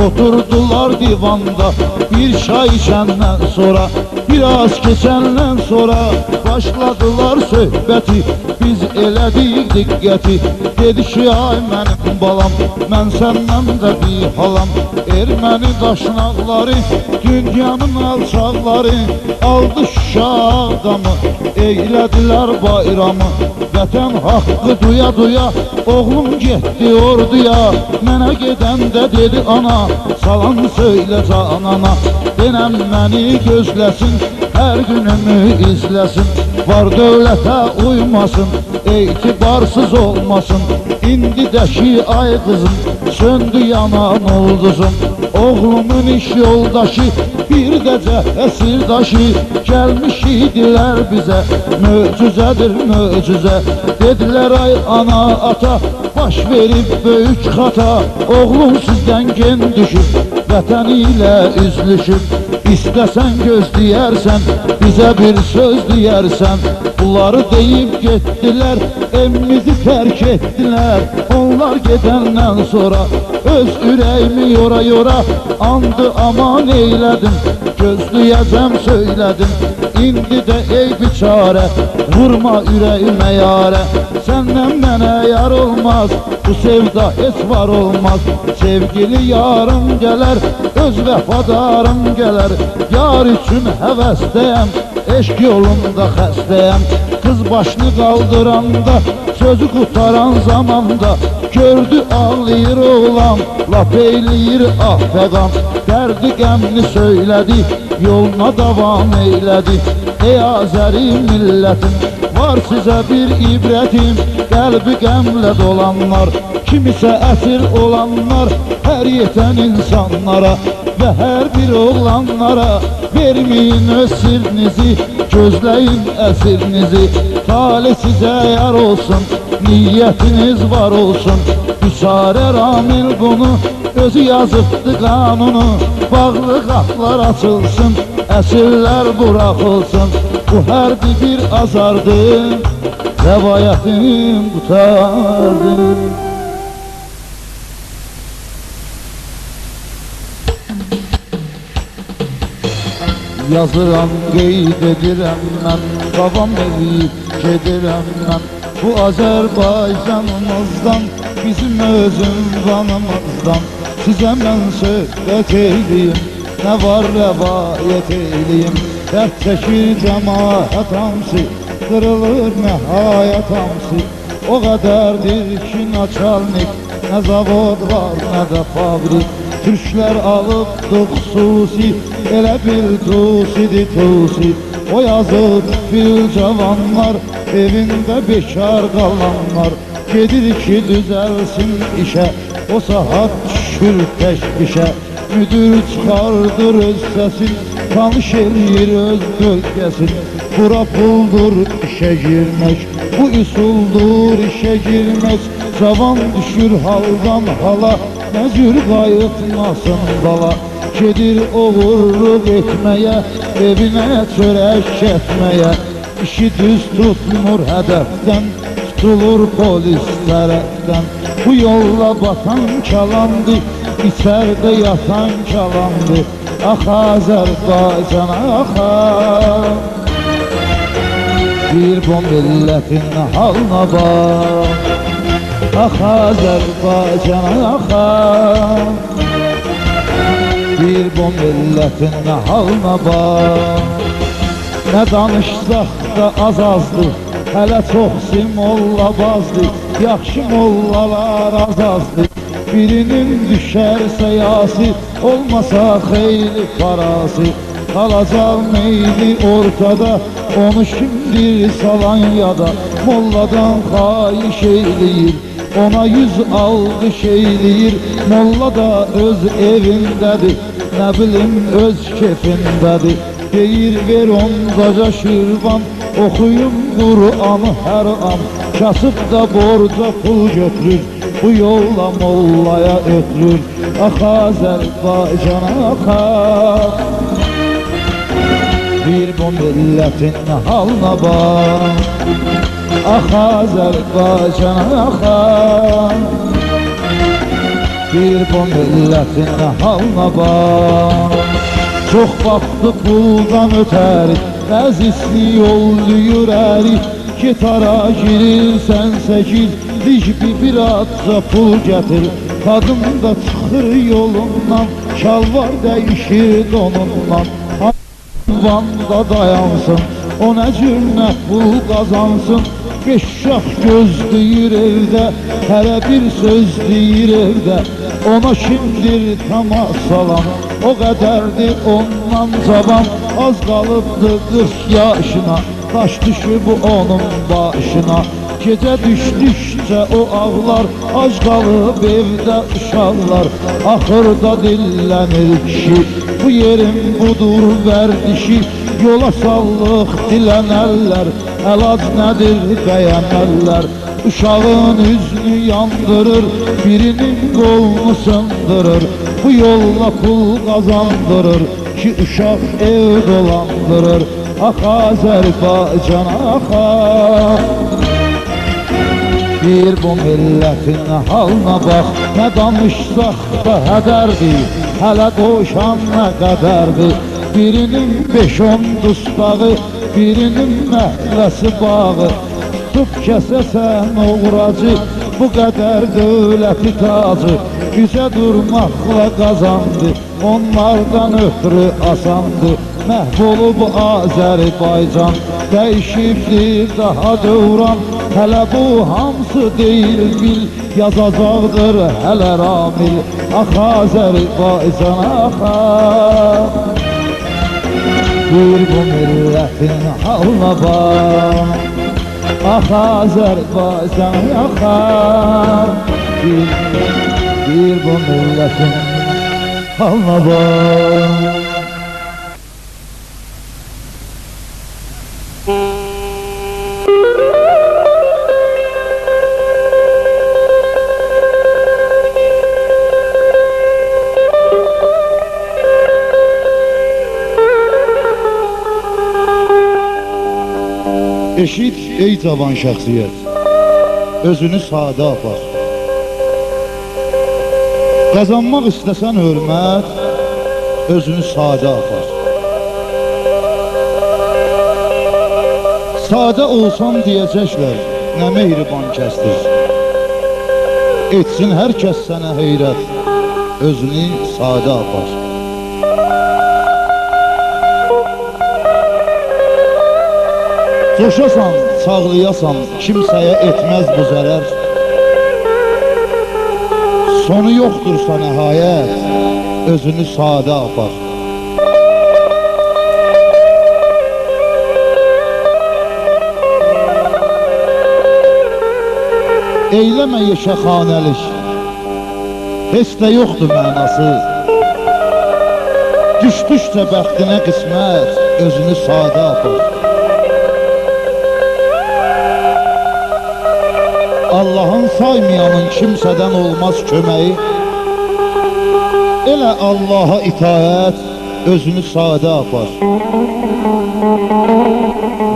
oturdular divanda. Bir çay içəndən sonra, biraz keçəndən sonra başladılar söhbəti, biz elədik diqqəti. Dedi ki ay mənim balam, mən səndən də bir halam. Erməni daşnaqları, dünyanın alçaqları aldı Şuşa ağdamı, eylədilər bayramı. Vətən haqqı duya-duya oğlum getdi orduya. Mənə gedəndə dedi ana, salam söylə canana, denəm məni gözləsin, hər günümü izləsin. Var dövlətə uymasın, etibarsız olmasın. İndi də ki ay qızım, söndü yanan ulduzum. Oğlumun iş yoldaşı, bir dəcə əsirdaşı gəlmiş idilər bizə, möcüzədir möcüzə. Dedilər ay ana ata, baş verib böyük xata, oğlum sizdən gen düşüb, vətəni ilə üzlüşüb. İstəsən gözləyərsən, bizə bir söz deyərsən. Bunları deyib getdilər, evimizi tərk etdilər. Onlar gedəndən sonra öz ürəyimi yora-yora andı aman eylədim, gözləyəcəm söylədim. İndi də ey biçarə, vurma ürəyimə yarə. Səndən mənə yar olmaz, bu sevda heç var olmaz. Sevgili yarım gələr, öz vəfadarım gələr. Yar üçün həvəstəyəm, eşq yolunda xəstəyəm. Qız başını qaldıranda, sözü qutaran zamanda gördü ağlayır oğlan, laf eyləyir ah fəqam. Dərdi qəmini söylədi, yoluna davam eylədi. Ey Azəri millətim, var sizə bir ibrətim. Qəlbi qəmlə dolanlar, kimisə əsir olanlar, hər yetən insanlara və hər bir oğlanlara verməyin öz sirrinizi, gözləyin əsirinizi. Talih sizə yar olsun, niyyətiniz var olsun. Biçarə Ramil bunu özü yazıbdı qanunu. Bağlı qaplar açılsın, əsirlər buraxılsın. Bu hərbi bir azardı, rəvayətim qutardı. Yazıram, qeyd edirəm mən, davam edib gedirəm mən. Bu Azərbaycanımızdan, bizim özüm vanımızdan. Sizə mən söhbət eyliyim, nə var rəvayət eyliyim. Dərd çəkir cəmaət hamsi, qırılır nəhayət hamsi. O qədərdir ki, naçalnik, nə zavod var, nə də fabrik. Türklər alıbdı xüsusi, elə bil tusidir tusi. O yazıb bil cavanlar, evində bekar qalanlar. Gedir ki, düzəlsin işə, o saat düşür təşvişə. Müdür çıxardır öz səsin, tanış eləyir öz bölgəsin. Bura puldur işə girmək, bu üsuldur işə girmək. Cavan düşür haldan hala, nə cür qayıtmasın dala. Gedir oğurluq etməyə, evinə çörək etməyə. İşi düz tutmur hədəfdən, tutulur polis tərəfdən. Bu yolla batan kalandı, içərdə yatan kalandı. Ax Azərbaycana axar, bir bu millətin halına bax. Ax Azərbaycana axar, bir bu millətin halına bax. Nə danışsaq da az-azdır, hələ çoxsi molla bazdır. Yaxşı mollalar az-azdır, birinin düşərsə yası, olmasa xeyli parası. Qalacaq meyli ortada, onu şimdir salan yada. Molladan xahiş eyləyir, ona 100 alqış eyləyir. Molla da öz evindədir, nə bilim öz kefindədir. Deyir ver ondaca şirvan, oxuyum Qur'anı hər an. Kasıb da borca pul götürür, bu yolla mollaya ötürür. Ax Azərbaycana axar, bir bu millətin halına bax. Ax Azərbaycana axar, bir bu millətin halına bax. Çox vaxtı puldan ötəri, bəzisi yol yürəri. Gitara girirsən 8, bir atca pul gətir. Qadın da çıxır yolundan, şalvar dəyişir donundan. Vanda dayansın, o nə cür pul qazansın. 5 uşaq gözləyir evdə, hərə bir söz deyir evdə. Ona kimdir təmas salan, o qədərdir ondan cavan. Az qalıbdı 40 yaşına, daş düşüb onun başına. Gecə düşdükcə o ağlar, ac qalıb evdə uşaqlar. Axırda dillənir kişi, bu yerin budur vərdişi. Yola sallıq dilənərlər, əlac nədir bəyənərlər. Uşağın üzünü yandırır, birinin qolunu sındırır. Bu yolla pul qazandırır ki, uşaq ev dolandırır. Ax Azərbaycana axar, bir bu millətin halına bax. Nə danışsaq da hədərdir, hələ qoşan nə qədərdir. Birinin 5-10 dustağı, birinin məhləsi bağı. Tutub kəsəsən oğracı, bu qədər dövləti tacı. Üzə durmaqla qazandı, onlardan ötürü asandı. Məhv olub Azərbaycan, dəyişibdir daha dövran. Hələ bu hamısı deyil bil, yazacaqdır hələ ramil. Ax Azərbaycana axar, bir bu millətin halına bax. Ax Azərbaycana axar, bir bu millətin halına bax. Eşit ey cavan şəxsiyyət, özünü sadə apar. Qazanmaq istəsən hörmət, özünü sadə apar. Sadə olsam deyəcəklər, nə mehriban kəsdir. Etsin hər kəs sənə heyrət, özünü sadə apar. Coşasan, çağlayasan, kimsəyə etməz bu zərər. Sonu yoxdursa nəhayət, özünü sadə apar. Eyləmə yeşəxanəlik, heç də yoxdur mənası. Düşdükcə bəxtinə qismət, özünü sadə apar. Allah'ın saymayanın kimsədən olmaz köməyi. Elə Allah'a itaət, özünü sadə apar.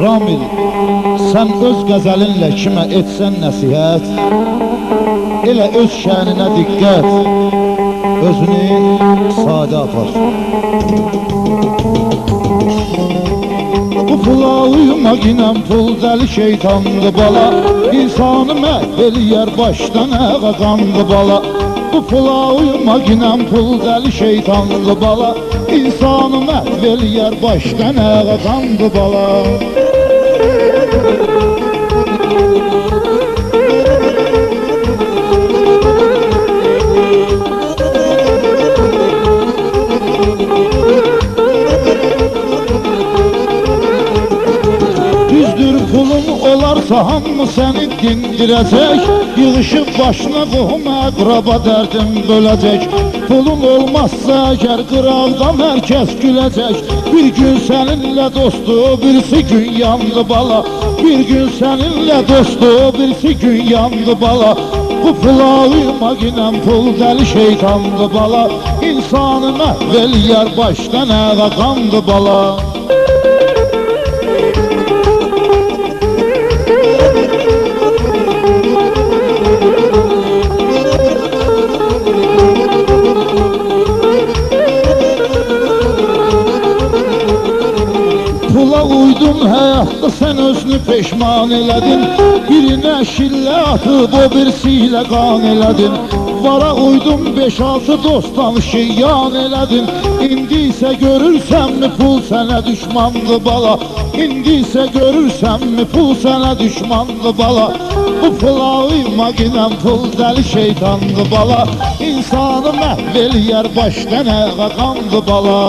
Ramil, sən öz qəzəlinlə kimə etsən nəsihət, elə öz şəninə diqqət, özünü sadə apar. Bu pula uyumaq inəm pul dəli şeytandı bala, İnsanı məhv eləyər başdan əğa qandı bala. Bu pula uyumaq inəm pul dəli şeytandı bala, İnsanı məhv eləyər başdan əğa qandı bala. Pulun olarsa hamı səni dindirəcək, yığışıb başına qohum əqraba dərdim böləcək. Pulun olmazsa əgər qıraqdan hər kəs güləcək. Bir gün səninlə dostu, birisi gün yandı bala. Bir gün səninlə dostu, birisi gün yandı bala. Bu pula uyumaq inəm pul dəli şeytandı bala, İnsanı məhv eləyər başdan əğa qandı bala. Pula uydun həyatda sən özünü peşman elədin, birinə şillə atıb o birisiyle qan elədin. Vara uydun 5-6 dostdan şeyyan elədin, İndi isə görürsənmi pul sənə düşmandı bala, İndi isə görürsənmi pul sənə düşmandı bala. Bu pula uymaq inəm pul dəli şeytandı bala, İnsanı məhv eləyər başdan əğa qandı bala.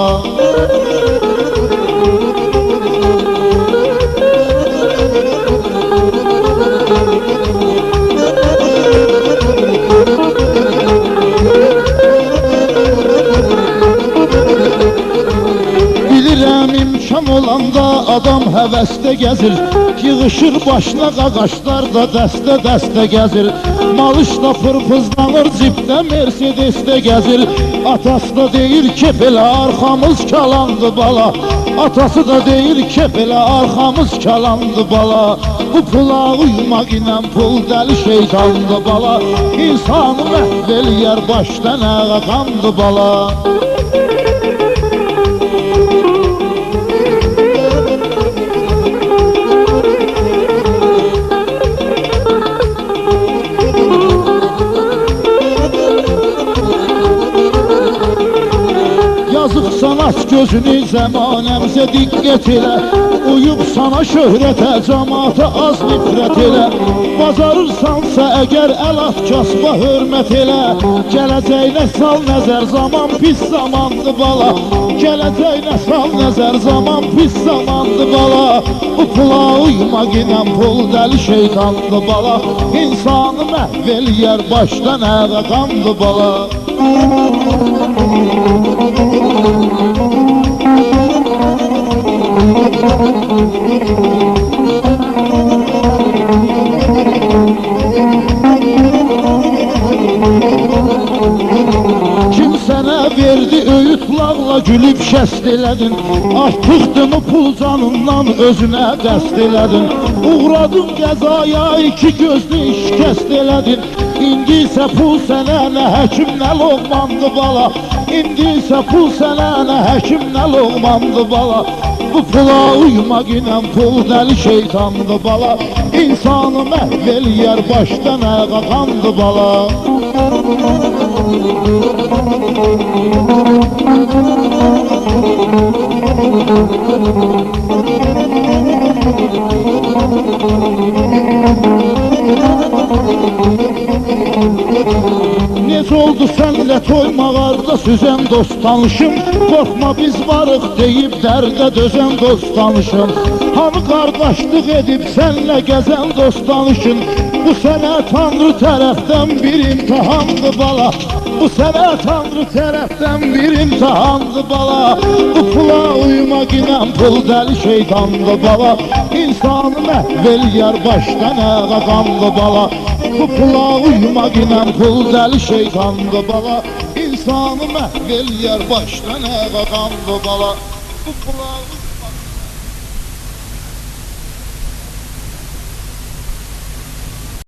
İmkan olanda adam həvəsdə gəzir, yığışır başına qaqaşlar da dəstə-dəstə gəzir. Malışda pırpızlanır, cibdə Mercedesdə gəzir. Atası da deyir ki, belə arxamız kalandı bala, Atası da deyir ki, belə arxamız kalandı bala. Bu pula uyumaq inəm pul dəli şeytandı bala, İnsanı məhv eləyər başdan əğa qandı bala. Yazıq sanat gözünü zəmanəmizə diqqət elə, Uyub sana şöhrətə, cəmaata az nifrət elə. Bacarırsansa əgər əl at kasba hörmət elə, Gələcəyinə sal nəzər zaman pis zamandı bala, Gələcəyinə sal nəzər zaman pis zamandı bala. Bu pula uymaq inəm pul dəli şeytandı bala, İnsanı məhv eləyər başdan əğa qandı bala. Kim sənə verdi öyüd lağla gülüb şəst elədin, Artdıqdımı pul canından özünə qəst elədin. Uğradın qəzaya iki gözlü şikəst elədin, İndi isə pul sənə nə həkim nə loğmandı bala, İndi isə pul sənə nə həkim nə loğmandı bala. Bu pula uymaq inəm pul dəli şeytandı bala, İnsanı məhv eləyər başdan ayağa qandı bala. Necə oldu sənlə toymağarda süzən dost tanışım? Qorxma biz varıq deyib dərdə dözən dost tanışım. Hamı qardaşlıq edib sənlə gəzən dost tanışın. Bu sənə Tanrı tərəfdən bir imtihandı bala. Bu sənə Tanrı tərəfdən bir imtihandı bala. Bu pula uymaq ilə pul dəli şeytandı bala. İnsanı məhv eləyər başdan ayağa qandı bala. Bu pula uymaq ilə pul dəli şeytandı bala. İnsanı məhv eləyər başdan ayağa qandı bala. Bu pula